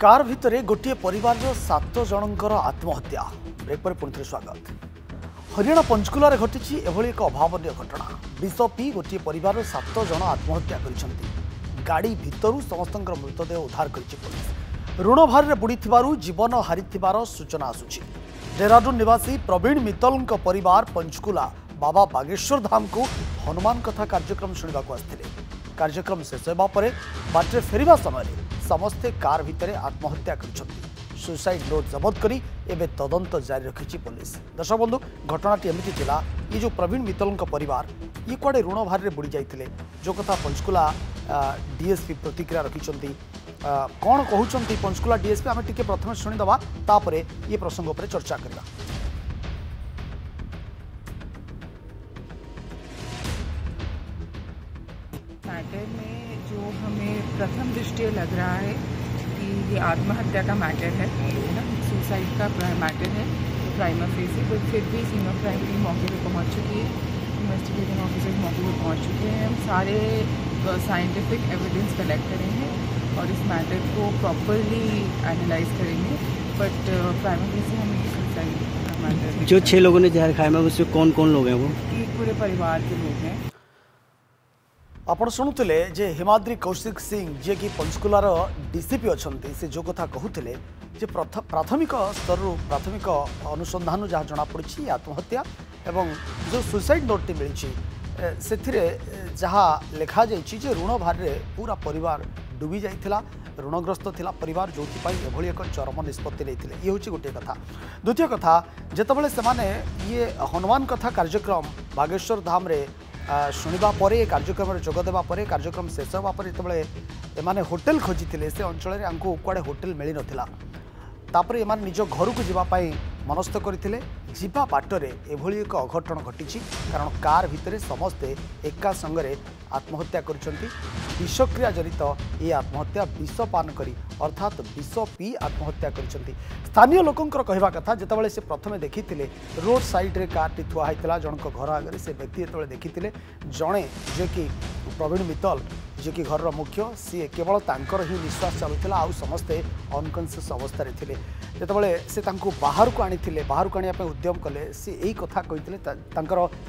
Car भितर गोटे परिवार 7 जनकर आत्महत्या। ब्रेक पर पुणी स्वागत। हरियाणा पंचकुला घटी एभली एक अभावन घटना। विष पी गोटे परिवार 7 जन आत्महत्या कर गाड़ी भितर समस्त मृतदेह उद्धार कर पुलिस। ऋण भार बुड़ी जीवन हारी सूचना आसुची। डेहराडून निवासी प्रवीण मित्तल परिवार पंचकुला बाबा बागेश्वर धाम को हनुमान कथा कार्यक्रम शुणा आसते। कार्यक्रम शेष होगा पर बाटे फेरिबा समय समस्ते कार भितर आत्महत्या कर सुसाइड नोट जबत करी एबे तदंत जारी रखी पुलिस। दर्शक बंधु, घटनाटी एमती थिला ये जो प्रवीण मित्तल परिवार ये कुआडे ऋण भार बुड़ी जाते जो कथा पंचकुला डीएसपी प्रतिक्रिया रखिंट कौन कहते पंचकुला डीएसपी आम टे प्रथम शुणीदवा तापर ये प्रसंग पर चर्चा करवा। मैटर में जो हमें प्रथम दृष्टया लग रहा है कि ये आत्महत्या का मैटर है ना, सुसाइड का मैटर है प्राइमर फेस, बट फिर भी सीन ऑफ क्राइम टीम मौके पर पहुंच चुकी है। इन्वेस्टिगेटिंग ऑफिसर्स मौके पर पहुंच चुके हैं। हम सारे साइंटिफिक एविडेंस कलेक्ट करेंगे और इस मैटर को प्रॉपरली एनालाइज करेंगे, बट प्राइमर फेस से हमें सुसाइड का मैटर। जो 6 लोगों ने जहर खाया में उसमें कौन कौन लोग हैं? वो ये पूरे परिवार के लोग हैं। आपण शुणुले जे हिमाद्री कौशिक सिंह जे कि पंचकुलार डीसीपी अच्छा से जो कथा कहते प्राथमिक स्तर प्राथमिक अनुसंधान जहाँ जमापड़ी आत्महत्या एवं जो सुसाइड नोट मिली से जहाँ लिखा जे ऋण भार पूरा परिवार डूबी जाइथिला, ऋणग्रस्त थिला परिवार जो एभली एक चरम निष्पत्ति नहीं। ये हूँ गोटे कथा। द्वितीय कथा जितेबाला से ये हनुमान कथा कार्यक्रम बागेश्वर धाम रे शुणा पर कार्यक्रम जोगदेवा पर कार्यक्रम शेष होगा पर जो होटेल खोजी से अंचल कुआड़े होटेल मिल नाला तापर एम निज घर को जावाई मनस्थ करते जीवा बाटर एभली एक अघटन घटी। कारण कार भितर समस्ते एका संगे आत्महत्या कर विषक्रिया जनित ये आत्महत्या विष पान करी अर्थात विष पी आत्महत्या कर। स्थानीय लोकंकर कहवा कथा जितेबाला से प्रथमे देखी रोड साइड रे कार टी थुआ होता जनक घर आगे से व्यक्ति जो देखी जड़े जे कि प्रवीण मित्तल जे कि घर मुख्य सी केवल तांकर ही निश्वास चलुला आउ समस्ते अनकनसीयस अवस्था थे। जितेबाला से बाहर को आनी बाहर को आने उद्यम कले सी यही कथा कहते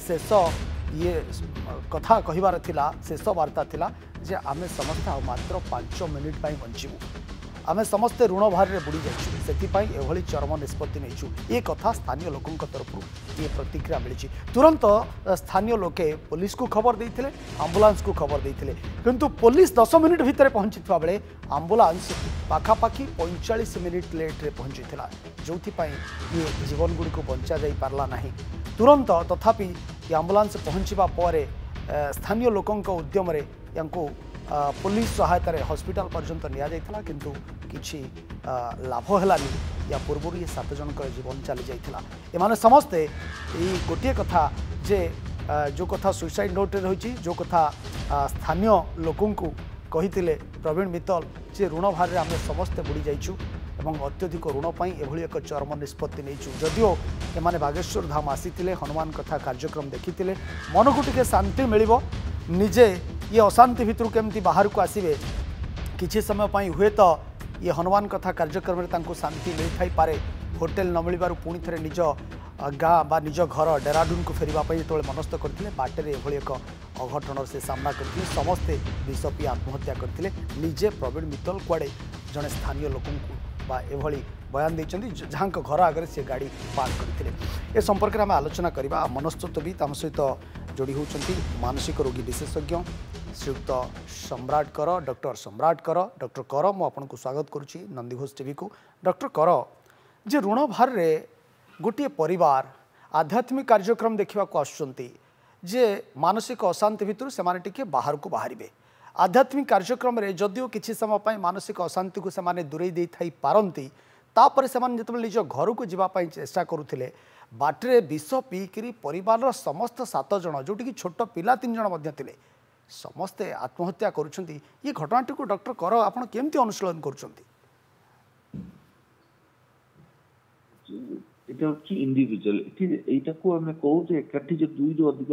शेष ये कथा कहिबार थिला शेष वार्ता थिला जे आमे समस्ते मात्र 5 मिनिट बंचू आमे समस्ते ऋण भार बुड़ी जाइए एभली चरम निष्पत्ति नहीं। ये कथा स्थानीय लोकों तरफ ये प्रतिक्रिया मिली। तुरंत स्थानीय लोके पुलिस को खबर देते आंबुलांस को खबर देते किंतु पुलिस 10 मिनिट भितर पहुंची बेले आंबुलांस पाखापाखि 45 मिनिट लेट्रे पहुंची जो ये जीवन गुड़ी को बंचा जा पारला नहीं। तुरंत तथापि ये आंबुलांस पहुंचवा पर स्थानीय लोकों उद्यम पुलिस सहायतार हॉस्पिटल पर्यंत निया जाइथिला किंतु किछि लाभ हेलानी या पूर्व ये 7 जनकर जीवन चली जाइथिला। एमाने समस्ते ये गोटे कथा जे जो कथा सुसाइड नोट रही जो कथा स्थानीय लोकों को कही प्रवीण मित्तल जे ऋण भार आम समस्ते बुड़ी जाइछु एवं अत्यधिक ऋण पर एभली एक चरम निष्पत्ति नहीं। जदिओ एमाने बागेश्वर धाम आसी हनुमान कथा कार्यक्रम देखी मन को टिके शांति मिलिबो निजे ये अशांति भितर केमती बाहर को आसवे किसी समय पर हुए तो ये हनुमान कथा कार्यक्रम में शांति मिल थाई पारे। होटेल न मिलबार पुणी थे निज गाँ बा निज घर डेहराडून को फेरवाई जो मनस्थ करते बाटे एभली एक अघटन से सामना करते समस्ते विष पी आत्महत्या करते निजे प्रवीण मित्तल कुआड़े जड़े स्थानीय लोक एभली बयान देते जहाँ घर आगे से गाड़ी पार्क करते। ए संपर्क में आम आलोचना करवा मनस्तत्वविद आम सहित जोड़ी होती मानसिक रोगी विशेषज्ञ श्रीयुक्त सम्राट कर डॉक्टर सम्राट कर डॉक्टर कर मु आपको स्वागत करुच्ची नंदीघोष टीवी को। डॉक्टर कर जे ऋण भार रे गोटे परिवार आध्यात्मिक कार्यक्रम देखा आसुंच जे मानसिक अशांति भितर से टिके बाहर को बाहर आध्यात्मिक कार्यक्रम रे जदिओ किसी समय मानसिक अशांति को से दूरे दे थाई पारंती तापर से निज घर को जावाई चेष्टा करुले बाटरे विष पीकरी परिवार समस्त 7 जन जोटि कि छोट पिला 3 जन थे समस्ते आत्महत्या करुँच। ये घटनाटी को डॉक्टर कर आपन केमती अनुशीलन करुँच? इंडिविजुअल एटा को हमें कहू जे एकाठी जे 2 रु अधिक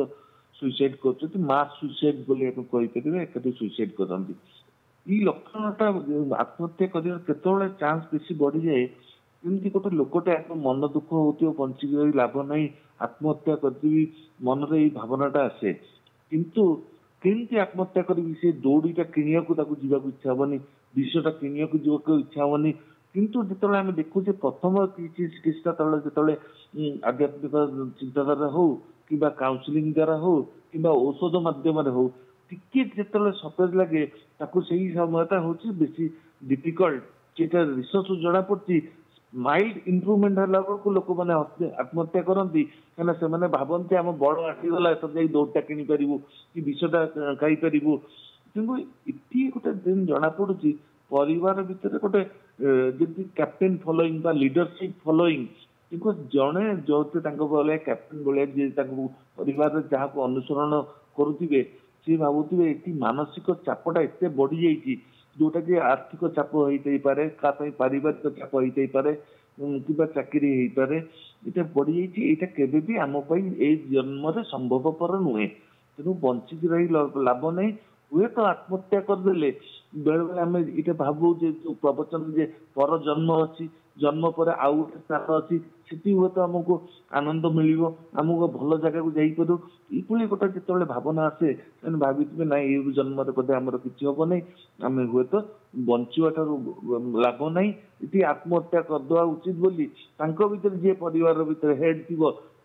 सुइसाइड करछथि मास सुइसाइड बोले कहि परिबे एकाठी सुइसाइड करथि ई लक्षणटा आत्महत्या कर केतବେଳେ चांस बेसी बढ़ी जाए एमती गोटे लोकटे मन दुख होती बंचिक रही लाभ नहीं आत्महत्या करदेवी मन रे भावनाटा आसे किंतु केमती आत्महत्या करी से दौड़ीटा किनिया को जावाक इच्छा हेनी विषयटा किनिया को जावाक इच्छा हेनी किंतु जो आम देखुचे प्रथम चिकित्सा तले जो आध्यात्मिक चिंताधारा हो कि काउनसिलिंग द्वारा हो कि औषध माध्यम हो टिके जो सतेज लगे से समयटा हूँ बेसी डिफिकल्ट सेटा रिसर्च जना पड़ी माइल्ड इम्प्रूवमेंट है बेलू लोक मैंने आत्महत्या करती कहीं से भावती आम बड़ आसीगला तो जाई दौड़टा कि कि विषटा खाई पारू किंतु ये गोटे दिन जना पड़ी परिवार भितर गोटे जमी कैप्टेन फॉलोइंग बा लीडरशिप फॉलोइंग बिकज जड़े जो भाया कैप्टेन भाया परिवार जहाँ को अनुसरण करुवे सी भावुवे ये मानसिक चापटा एत बढ़ी जाइए जोटा कि आर्थिक चाप होते पारे पारिवारिक चाप होते पारे कि चाकरी हो पारे ये बढ़ी जाइए यहाँ केवे भी आम जन्म संभवपर नुहे तेणु बंचिक रही लाभ नहीं हुए तो आत्महत्या करदे बेले बेले आम ये भावु जो प्रवचन जे पर जन्म अच्छी जन्म पर आउ गोटे स्थान अच्छी से हुए तो आमको आनंद मिल आमको भल जगह को जापर ये गोटे जो भावना आसे भावी ना ये जन्म बोधे आमर कि हम ना आम हुए तो बंचा लाभ ना ये आत्महत्या करदे उचित बोली भर जी परिवार भर हेड थी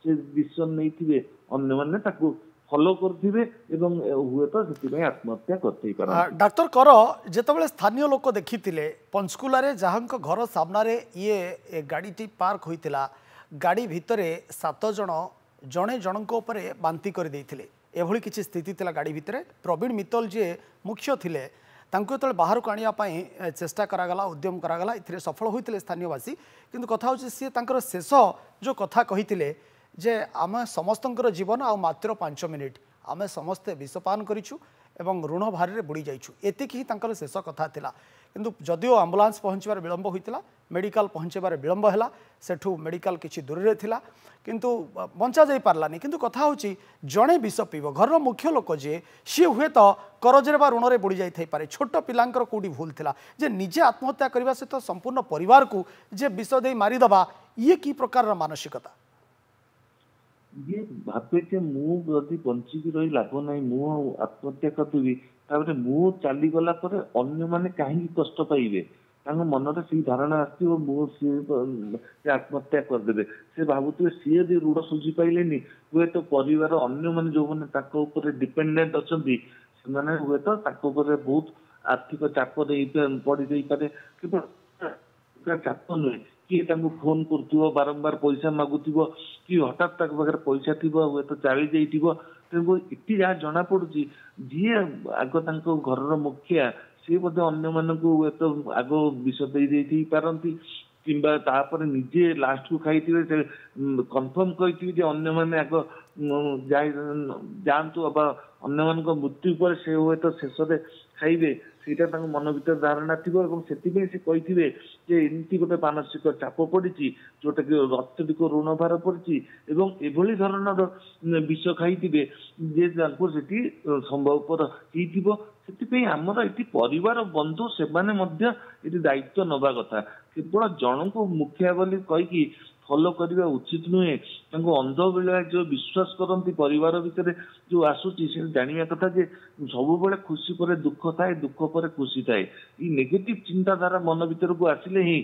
से डिसीजन नहीं अन्य फॉलो करथिबे एवं हुए तो से आत्महत्या करते डाक्टर कर जेतेबेले स्थानीय लोक देखिथिले पंचकुला रे जहांक घर सामने ये गाड़ीटी पार्क होइतिला गाड़ी भितरे 7 जन जणे जनक उपरे बांती कर देइथिले एभली किछि स्थिति थिला गाड़ी भितरे प्रवीण मित्तल जे मुख्य थिले तांको तो बाहर को आनिया पई चेष्टा करागला उद्यम करागला इथिरे सफल होइतिले स्थानीयवासी किंतु कथा होछि से तांकर शेष जो कथा कहितिले जे आम समस्तंकर जीवन आ मात्र 5 मिनिट आम समस्ते विषपान करिछु एवं ऋण भारी रे बुड़ी जाइछु एतिक ही तांकर शेष कथा थिला किंतु जदिओ एम्बुलेंस पहुँचबार विलंब होइतिला मेडिकल पहुँचबार विलंब हैला सेठू मेडिकल किछि दूर रे थिला किंतु बंचा जाई पारलानी किंतु कथा होछि जणे विष पीब घर मुख्य लोक जे सी हुए तो करजरे बा ऋण रे बुड़ी जाई थाई पारे छोट पिलांकर कोडी भूल थिला जे निजे आत्महत्या करबा से तो संपूर्ण परिवार को जे विष देई मारी दबा ये की प्रकार मानसिकता ये भावे जे मुझे बंचिक रही लाभ ना मु आत्महत्या करदेवी मु चलीगला अन्य मैंने कहीं कष्ट पाइबे मन से धारणा आसमहत्या करदे से भावुवे सी यदि ऋण सुझी पाइले हुए तो परिवार अन्य मैंने जो मैंने डिपेंडेंट अच्छा से हुए तो बहुत आर्थिक चाप पड़ी पारे कि चाप नुहे किए फोन कर बारंबार पैसा मागुव कि हठात पाखे पैसा थी हे तो चली जाइए तेणु ये जहाँ जना पड़ी जी आग घर मुखिया सी बोधे अन्य मानक हे तो आग विष दे पारती किंबा तापर निजे लास्ट को खाई से कन्फर्म कही अन्य मैंने आग जातु अन्य मान मृत्यु पर से हुए तो शेष खाइबे सीटा मन भर धारणा थी से कही एमती गोटे मानसिक चाप पड़ी जोटा कि अत्यधिक ऋण भार पड़ी एभली धरणर विष खाई जे संभवपर होती आमर ये परिवार बंधु से दायित्व नवा कथा केवल जन को मुखिया बोली कहीकि फॉलो करवा उचित नुहे अंध बेला जो विश्वास करती परिवार भितर जो आसूची से जाना कथा जे सब बड़े खुशी पर दुख थाए दुख पर खुशी थाए ये नेगेटिव चिंताधारा मन भीतर को आसिले ही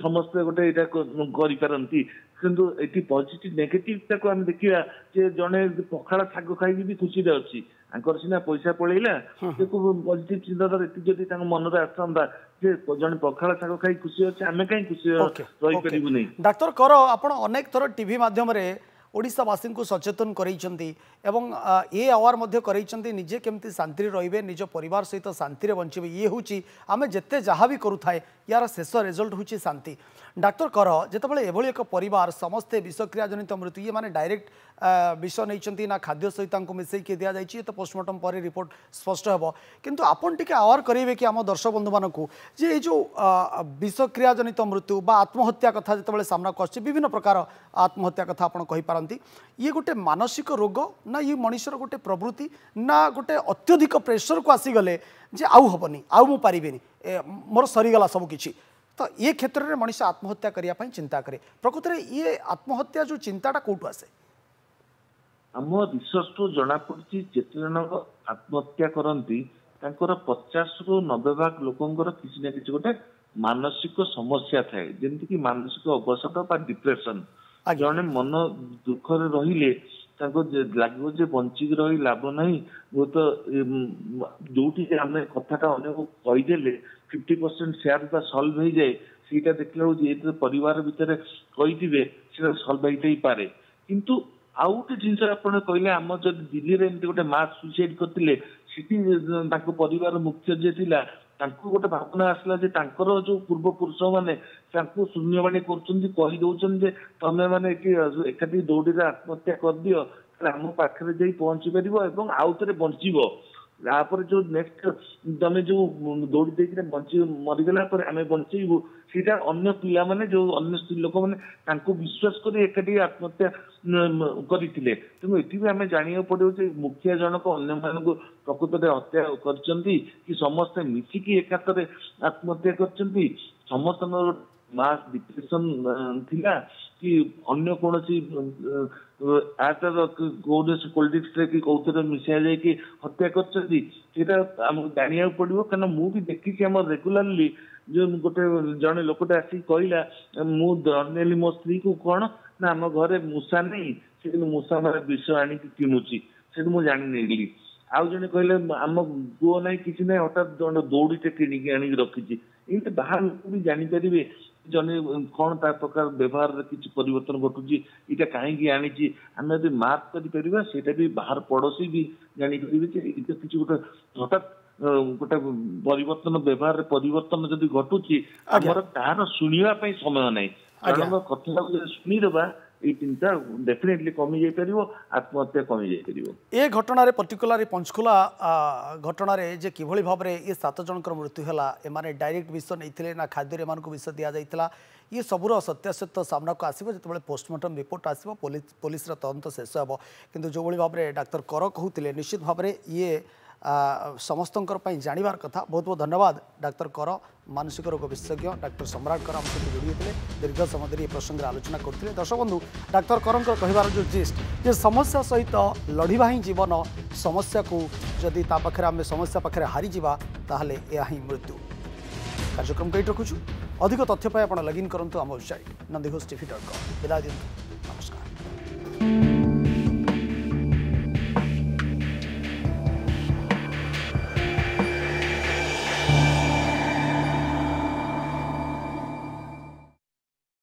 समस्ते गोटे करती किंतु ये पॉजिटिव नेगेटिव को आम देखा जे जड़े पखाड़ शाग खाई भी खुशी अच्छी आंकर सीना पैसा पलैला पॉजिटिव चिंताधारा ये मन में आसता जे जड़े पखाड़ शाग खाई खुशी अच्छे आम कहीं खुशी रही पारू नहीं डाक्टर कर आपण अनेक थर टीवी माध्यम रे ओडिशावासी को सचेतन करैछंती एवं ये आवार मध्य करैछंती निजे केमती शांति रहिबे निज परिवार सहित शांति रे बंचिबे ये होची आमे जेते जहाँ भी करूथाए यार शेष रिजल्ट होची शांति डाक्टर कर जेतेबेले एभली एक परिवार समस्ते विषक्रिया जनित मृत्यु ये माने डायरेक्ट विष नहीं ना खाद्य सहित मिसैक दि जाइए तो पोस्टमार्टम पर रिपोर्ट स्पष्ट हेब किंतु आपन टिके आवार करेंगे कि आम दर्शक बंधु मानक जे ये जो विषक्रिया जनित मृत्यु बा आत्महत्या कथा जितेबाला सामना कर विभिन्न प्रकार आत्महत्या कथा आप कहीपर पारती ये गोटे मानसिक रोग ना ये मनुष्यर गोटे प्रवृत्ति ना गोटे अत्यधिक प्रेसर को आसीगले जे आउ हेनी आउ मु पारिबेनी मोर सरीगला सबकि तो ये क्षेत्र में मनुष्य आत्महत्या करने चिंता करे प्रकृत में ये आत्महत्या जो चिंताटा कौटू आसे आम रिसर्च तो जना पड़ी जिते जन आत्महत्या करती 50 ରୁ 90% लोकंर किसी ना किसी गोटे मानसिक समस्या थाए जमती कि मानसिक अवसाद बा डिप्रेशन जने मन दुख रहिले लगे जे बंचिक रही लाभ ना वो तो जो आम कथाटा अनेक कहीदेले 50% शेयर सल्व हो जाए सीटा देखला परिवार भितर कही सल्व हो पारे किंतु आउ गोटे जिन आपड़ कहले आम जब दिल्ली में एमती गोटे मास सुइसाइड करते परिवार मुख्य जे थिला गोटे भावना आसला जे जो पूर्व पुरुष मैंने शून्यवाणी कर तमें मैंने एकाठी दौड़ी आत्महत्या कर दियो आम पाखे जा पहुंची पार आउ थे बंचब यापर जो नेक्स्ट तमें जो दौड़ी देकर बंची मरीगला आम बंचेबू सीटा अन्य पिला माने जो अन्य स्त्री लोक मैंने विश्वास कर एकाठी आत्महत्या करते तेणु ये आम जाना पड़ो मुखिया जनक अन्य मानक प्रकृत में हत्या कर समस्ते मिसिकी एकाथरे आत्महत्या कर समस्त मास डिप्रेशन थिला कि अन्य कौन पॉलिटिक्स कि कौन मिसा जाए हत्या कर जाना पड़ो क्या मुझे देखी आम रेगुलाली जो गोटे जड़े लोकटे आसिक कहला मुझे मो स्त्री को कौन ना आम घरे मूषा नहीं से मूषा मार विष आणिक किणुची से मुझे जानी नेली आउ जड़े कहले आम पुओ ना कि ना हठात दौड़ीटे किणिकी आनी रखी ये बाहर लोग भी जानीपर जन कौन ता प्रकार व्यवहार किसी परिवर्तन घटुची इटा कहीं आनी आम यदि मार्क कर भी बाहर पड़ोशी भी जानीपर किसी गोटे हठात गोटे परिवर्तन व्यवहार परिवर्तन जदि घटुची आमर तार शुणा समय ना कारण कथा शुणीदबा ये चिंता डेफिनेटली कमी जाई परिवो आत्महत्या कमी जाई परिवो ए घटना पर्टिकुलर पंचकुला घटना जे किभली भाव में ये 7 जनकर मृत्यु है एमाने डायरेक्ट विष नहीं ना खाद्य एम विष दि जाइए ये सबूर सत्यासत्य सामना को आसो जो पोस्टमार्टम रिपोर्ट आसो पुलिस तदंत शेष हो कि जो भाव में डाक्तर कर कहते निश्चित भाव में ये समस्त जानवर कथा बहुत बहुत धन्यवाद डाक्तर कर मानसिक रोग विशेषज्ञ डाक्टर सम्राट कर आम सहित जोड़ी होते दीर्घ समय ये प्रसंग आलोचना करते दर्शक बंधु डाक्तर कर कहबार जो जिस्ट जे समस्या सहित लड़वा ही जीवन समस्या को जदि पाखे आम समस्या पाखे हारी जावा ताहले यह ही मृत्यु कार्यक्रम कई रखुचु अधिक तथ्य आप लॉगिन करूँ आम वेबसाइट nandihostv.com विदा दिंतु नमस्कार।